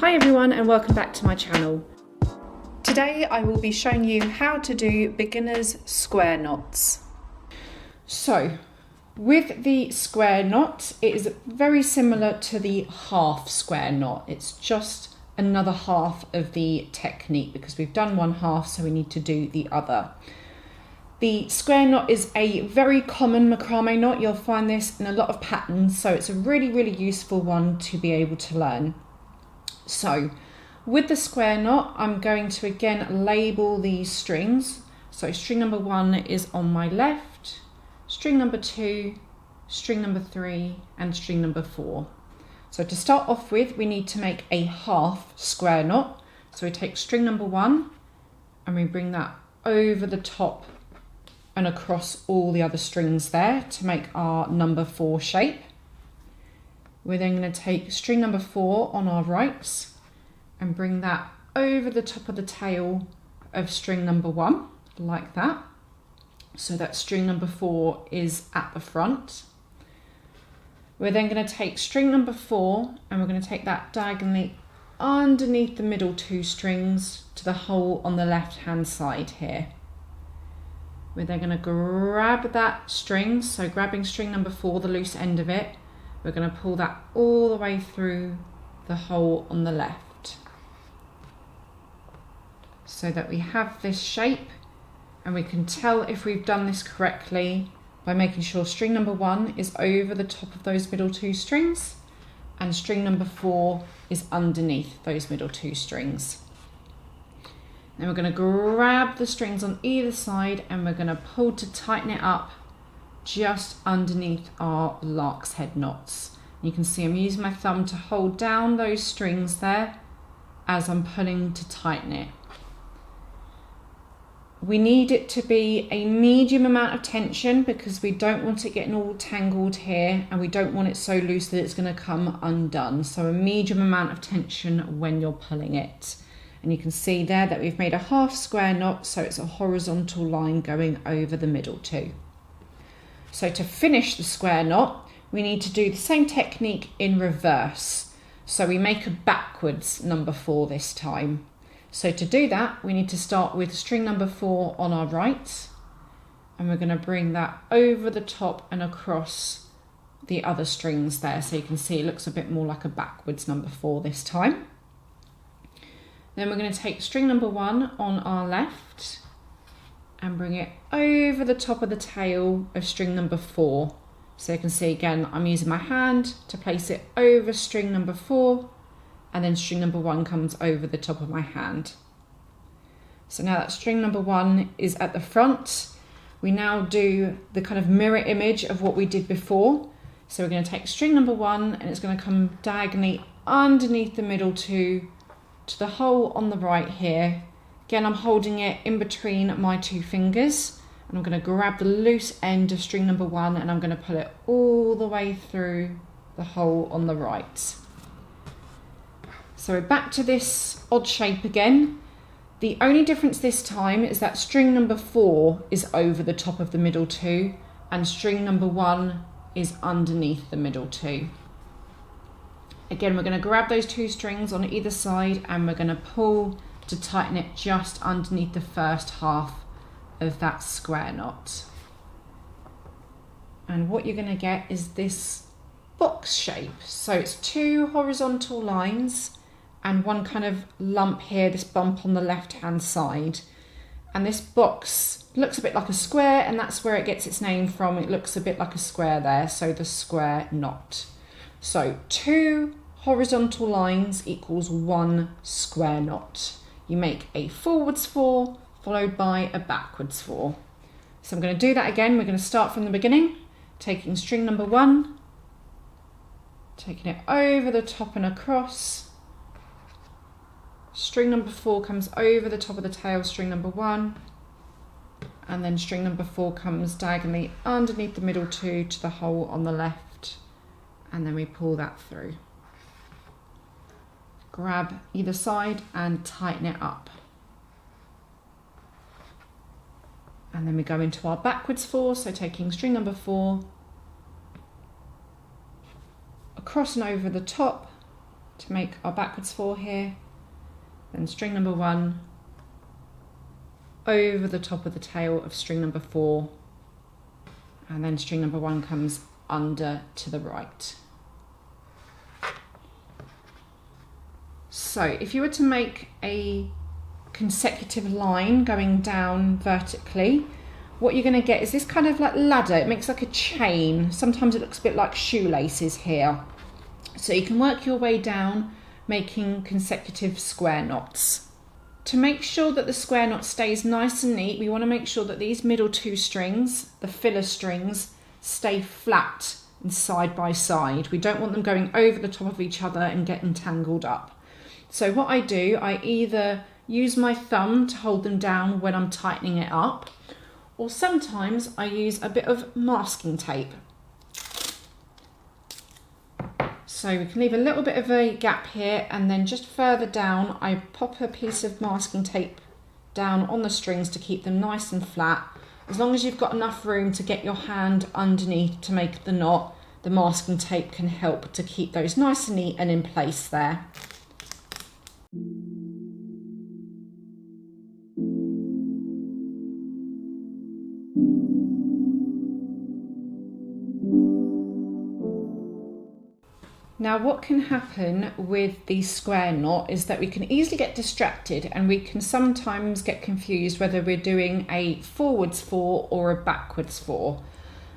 Hi everyone and welcome back to my channel. Today I will be showing you how to do beginners square knots. So with the square knot, it is very similar to the half square knot. It's just another half of the technique because we've done one half, so we need to do the other. The square knot is a very common macrame knot. You'll find this in a lot of patterns, so it's a really useful one to be able to learn. So with the square knot, I'm going to again label these strings. So string number 1 is on my left, string number 2, string number 3 and string number 4. So to start off with, we need to make a half square knot. So we take string number 1 and we bring that over the top and across all the other strings there to make our number 4 shape. We're then going to take string number 4 on our right and bring that over the top of the tail of string number 1, like that. So that string number 4 is at the front. We're then going to take string number 4 and we're going to take that diagonally underneath the middle 2 strings to the hole on the left hand side here. We're then going to grab that string, so grabbing string number 4, the loose end of it, we're going to pull that all the way through the hole on the left so that we have this shape, and we can tell if we've done this correctly by making sure string number 1 is over the top of those middle 2 strings and string number 4 is underneath those middle 2 strings. Then we're going to grab the strings on either side and we're going to pull to tighten it up just underneath our lark's head knots. You can see I'm using my thumb to hold down those strings there as I'm pulling to tighten it. We need it to be a medium amount of tension because we don't want it getting all tangled here and we don't want it so loose that it's going to come undone. So a medium amount of tension when you're pulling it. And you can see there that we've made a half square knot, so it's a horizontal line going over the middle 2. So to finish the square knot, we need to do the same technique in reverse. So we make a backwards number 4 this time. So to do that, we need to start with string number 4 on our right, and we're going to bring that over the top and across the other strings there. So you can see it looks a bit more like a backwards number 4 this time. Then we're going to take string number 1 on our left and bring it over the top of the tail of string number 4. So you can see again, I'm using my hand to place it over string number 4, and then string number 1 comes over the top of my hand. So now that string number 1 is at the front, we now do the kind of mirror image of what we did before. So we're going to take string number 1 and it's going to come diagonally underneath the middle 2 to the hole on the right here. Again, I'm holding it in between my 2 fingers and I'm going to grab the loose end of string number 1 and I'm going to pull it all the way through the hole on the right. So we're back to this odd shape again. The only difference this time is that string number 4 is over the top of the middle 2 and string number 1 is underneath the middle 2. Again, we're going to grab those 2 strings on either side and we're going to pull to tighten it just underneath the first half of that square knot. And what you're going to get is this box shape. So it's 2 horizontal lines and one kind of lump here, this bump on the left hand side. And this box looks a bit like a square, and that's where it gets its name from. It looks a bit like a square there, so the square knot. So 2 horizontal lines equals 1 square knot. You make a forwards 4 followed by a backwards 4. So I'm going to do that again. We're going to start from the beginning, taking string number 1, taking it over the top and across. String number 4 comes over the top of the tail, string number 1, and then string number 4 comes diagonally underneath the middle 2 to the hole on the left, and then we pull that through. Grab either side and tighten it up. And then we go into our backwards 4, so taking string number 4, across and over the top, to make our backwards 4 here, then string number 1 over the top of the tail of string number 4, and then string number 1 comes under to the right. So if you were to make a consecutive line going down vertically, what you're going to get is this kind of like ladder. It makes like a chain. Sometimes it looks a bit like shoelaces here. So you can work your way down making consecutive square knots. To make sure that the square knot stays nice and neat, we want to make sure that these middle 2 strings, the filler strings, stay flat and side by side. We don't want them going over the top of each other and getting tangled up. So what I do, I either use my thumb to hold them down when I'm tightening it up, or sometimes I use a bit of masking tape. So we can leave a little bit of a gap here, and then just further down I pop a piece of masking tape down on the strings to keep them nice and flat. As long as you've got enough room to get your hand underneath to make the knot, the masking tape can help to keep those nice and neat and in place there. Now what can happen with the square knot is that we can easily get distracted, and we can sometimes get confused whether we're doing a forwards 4 or a backwards 4.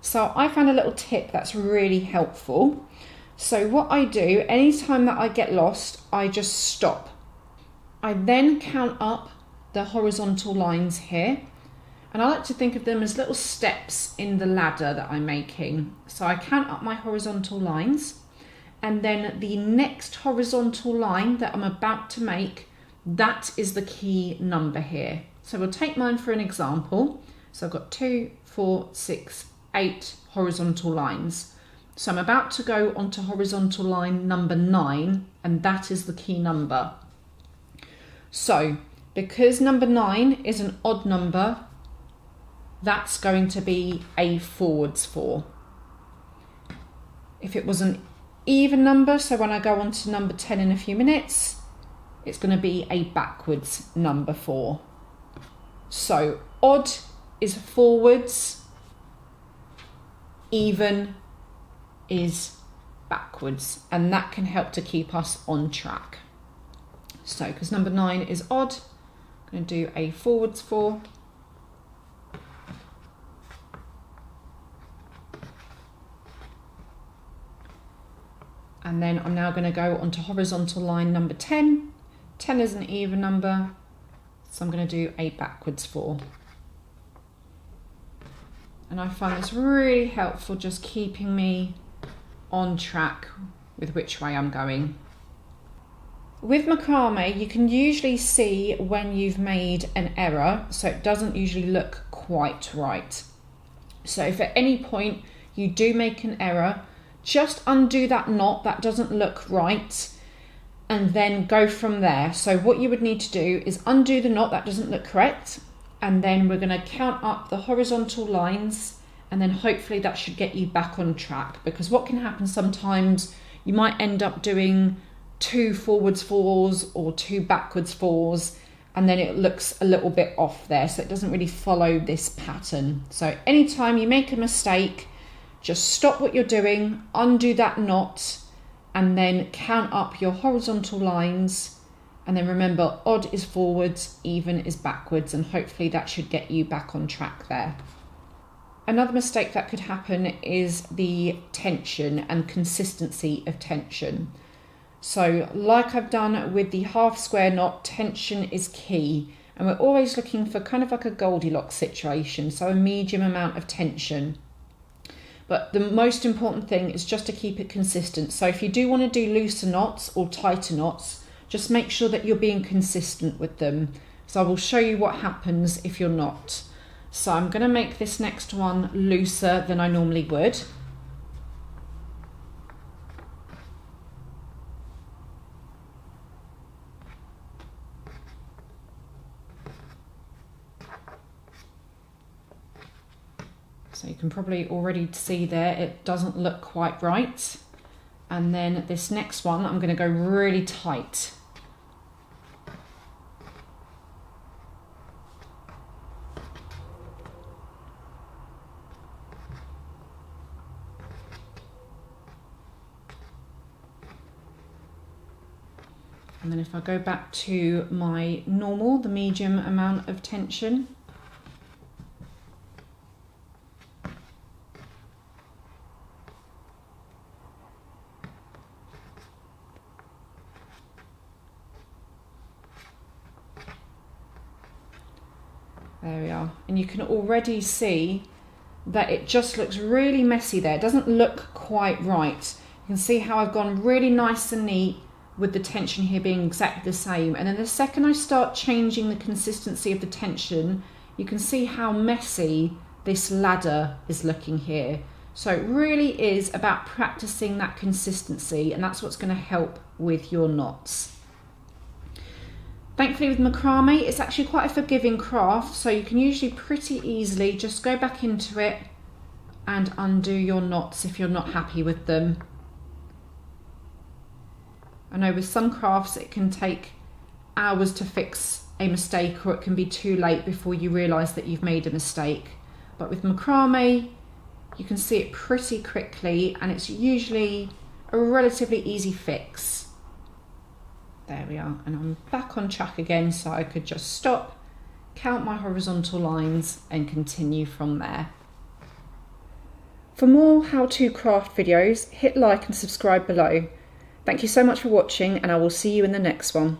So I found a little tip that's really helpful. So what I do, anytime that I get lost, I just stop. I then count up the horizontal lines here, and I like to think of them as little steps in the ladder that I'm making. So I count up my horizontal lines, and then the next horizontal line that I'm about to make, that is the key number here. So we'll take mine for an example. So I've got 2, 4, 6, 8 horizontal lines. So I'm about to go onto horizontal line number 9, and that is the key number. So because number 9 is an odd number, that's going to be a forwards 4. If it was an even number, so when I go on to number 10 in a few minutes, it's going to be a backwards number 4. So odd is forwards, even is backwards, and that can help to keep us on track. So because number 9 is odd, I'm going to do a forwards 4. And then I'm now going to go onto horizontal line number 10. 10 is an even number, so I'm going to do a backwards 4. And I find this really helpful, just keeping me on track with which way I'm going. With macrame, you can usually see when you've made an error, so it doesn't usually look quite right. So if at any point you do make an error, just undo that knot that doesn't look right, and then go from there. So what you would need to do is undo the knot that doesn't look correct, and then we're going to count up the horizontal lines, and then hopefully that should get you back on track. Because what can happen sometimes, you might end up doing 2 forwards 4s or 2 backwards 4s, and then it looks a little bit off there, so it doesn't really follow this pattern. So anytime you make a mistake, just stop what you're doing, undo that knot, and then count up your horizontal lines. And then remember, odd is forwards, even is backwards, and hopefully that should get you back on track there. Another mistake that could happen is the tension and consistency of tension. So like I've done with the half square knot, tension is key, and we're always looking for kind of like a Goldilocks situation, so a medium amount of tension. But the most important thing is just to keep it consistent. So if you do want to do looser knots or tighter knots, just make sure that you're being consistent with them. So I will show you what happens if you're not. So I'm going to make this next one looser than I normally would. So you can probably already see there, it doesn't look quite right. And then this next one, I'm going to go really tight. And then if I go back to my normal, the medium amount of tension, there we are. And you can already see that it just looks really messy there. It doesn't look quite right. You can see how I've gone really nice and neat with the tension here being exactly the same. And then the second I start changing the consistency of the tension, you can see how messy this ladder is looking here. So it really is about practicing that consistency, and that's what's going to help with your knots. Thankfully with macrame, it's actually quite a forgiving craft, so you can usually pretty easily just go back into it and undo your knots if you're not happy with them. I know with some crafts it can take hours to fix a mistake, or it can be too late before you realise that you've made a mistake. But with macrame, you can see it pretty quickly, and it's usually a relatively easy fix. There we are, and I'm back on track again, so I could just stop, count my horizontal lines and continue from there. For more how-to craft videos, hit like and subscribe below. Thank you so much for watching, and I will see you in the next one.